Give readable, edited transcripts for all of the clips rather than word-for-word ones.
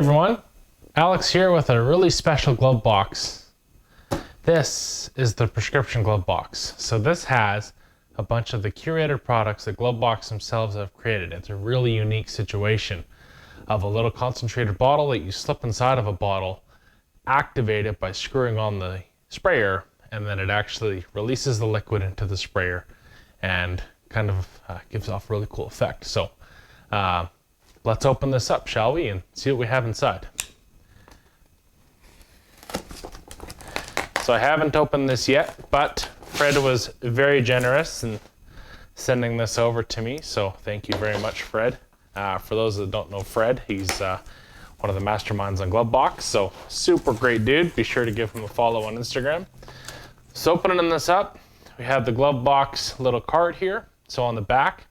everyone, Alex here with a really special glove box. This is the prescription glove box. So this has a bunch of the curated products that Glovebox themselves have created. It's a really unique situation of a little concentrated bottle that you slip inside of a bottle, activate it by screwing on the sprayer, and then it actually releases the liquid into the sprayer and kind of gives off a really cool effect. So let's open this up, shall we, and see what we have inside. So I haven't opened this yet, but Fred was very generous in sending this over to me, so thank you very much, Fred. For those that don't know Fred, he's one of the masterminds on Glovebox, so super great dude. Be sure to give him a follow on Instagram. So opening this up, we have the Glovebox little card here. So on the back,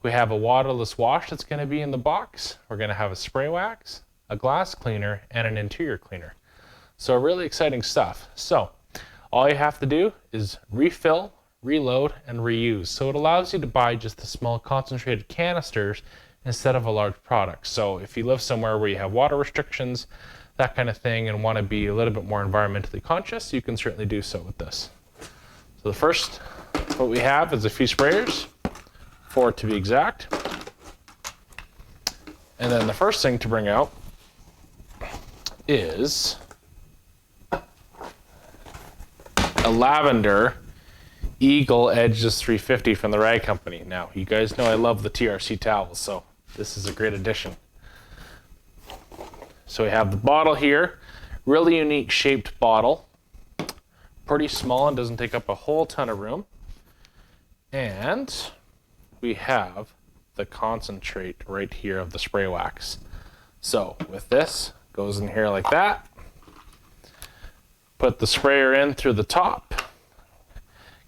we have a waterless wash that's going to be in the box. We're going to have a spray wax, a glass cleaner, and an interior cleaner. So really exciting stuff. So all you have to do is refill, reload, and reuse. So it allows you to buy just the small concentrated canisters instead of a large product. So if you live somewhere where you have water restrictions, that kind of thing, and want to be a little bit more environmentally conscious, you can certainly do so with this. So the first, what we have is a few sprayers, 4 to be exact. And then the first thing to bring out is a lavender Eagle Edges 350 from the Rag Company. Now, you guys know I love the TRC towels, so this is a great addition. So we have the bottle here, really unique shaped bottle, pretty small and doesn't take up a whole ton of room. And we have the concentrate right here of the spray wax. So with this, goes in here like that. Put the sprayer in through the top.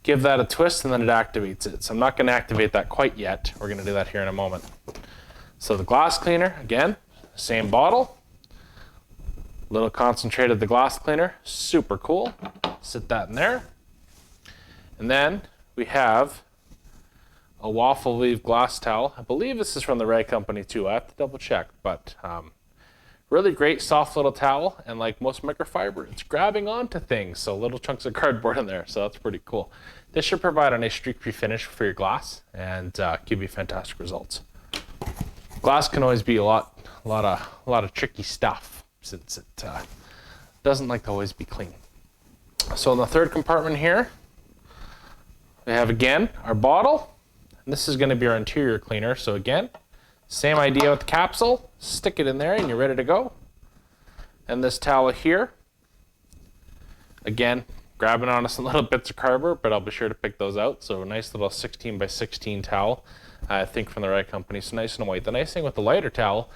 Give that a twist and then it activates it. So I'm not going to activate that quite yet. We're going to do that here in a moment. So the glass cleaner, again, same bottle. Little concentrated the glass cleaner, super cool. Sit that in there. And then we have a waffle weave glass towel. I believe this is from the Rag Company too. I have to double check, but really great soft little towel, and like most microfiber, it's grabbing onto things, so little chunks of cardboard in there, so that's pretty cool. This should provide a nice streak-free finish for your glass and give you fantastic results. Glass can always be a lot of tricky stuff since it doesn't like to always be clean. So in the third compartment here, we have again our bottle. And this is going to be our interior cleaner. So again, same idea with the capsule. Stick it in there and you're ready to go. And this towel here, again, grabbing onto some little bits of cardboard, but I'll be sure to pick those out. So a nice little 16 by 16 towel, I think from the Rag Company. So nice and white. The nice thing with the lighter towel,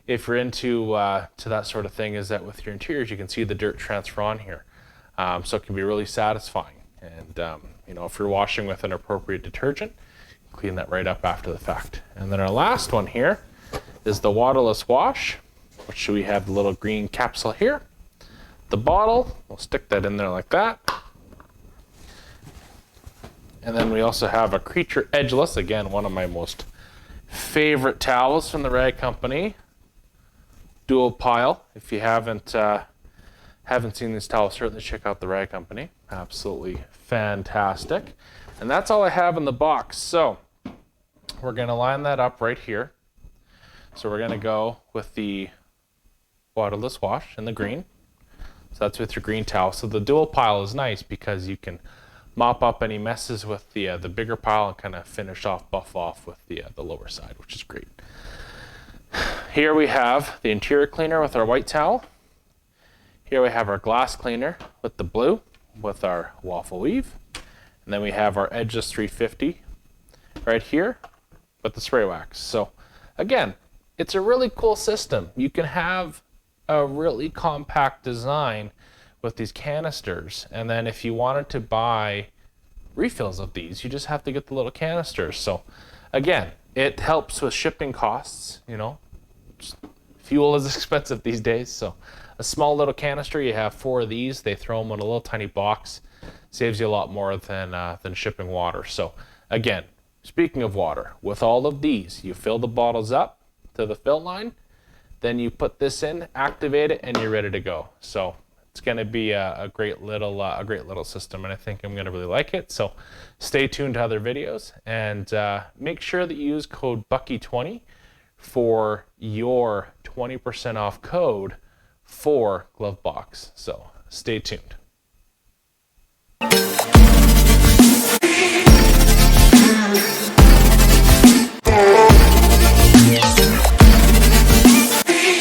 if you're into to that sort of thing, is that with your interiors, you can see the dirt transfer on here. So it can be really satisfying. And you know, if you're washing with an appropriate detergent, clean that right up after the fact. And then our last one here is the waterless wash, which we have the little green capsule here. The bottle, we'll stick that in there like that. And then we also have a Creature Edgeless, again, one of my most favorite towels from the Rag Company. Dual pile. If you haven't seen these towels, certainly check out the Rag Company. Absolutely fantastic. And that's all I have in the box. So we're going to line that up right here. So we're going to go with the waterless wash in the green. So that's with your green towel. So the dual pile is nice because you can mop up any messes with the bigger pile and kind of finish off, buff off with the lower side, which is great. Here we have the interior cleaner with our white towel. Here we have our glass cleaner with the blue with our waffle weave. And then we have our Edges 350 right here with the spray wax. So again, it's a really cool system. You can have a really compact design with these canisters. And then if you wanted to buy refills of these, you just have to get the little canisters. So again, it helps with shipping costs. You know, fuel is expensive these days. So a small little canister, you have 4 of these. They throw them in a little tiny box. Saves you a lot more than shipping water. So again, speaking of water, with all of these, you fill the bottles up to the fill line, Then you put this in, activate it, and you're ready to go. So it's going to be a great little system, and I think I'm going to really like it. So stay tuned to other videos, and make sure that you use code Bucky20 for your 20% off code for Glovebox. So stay tuned.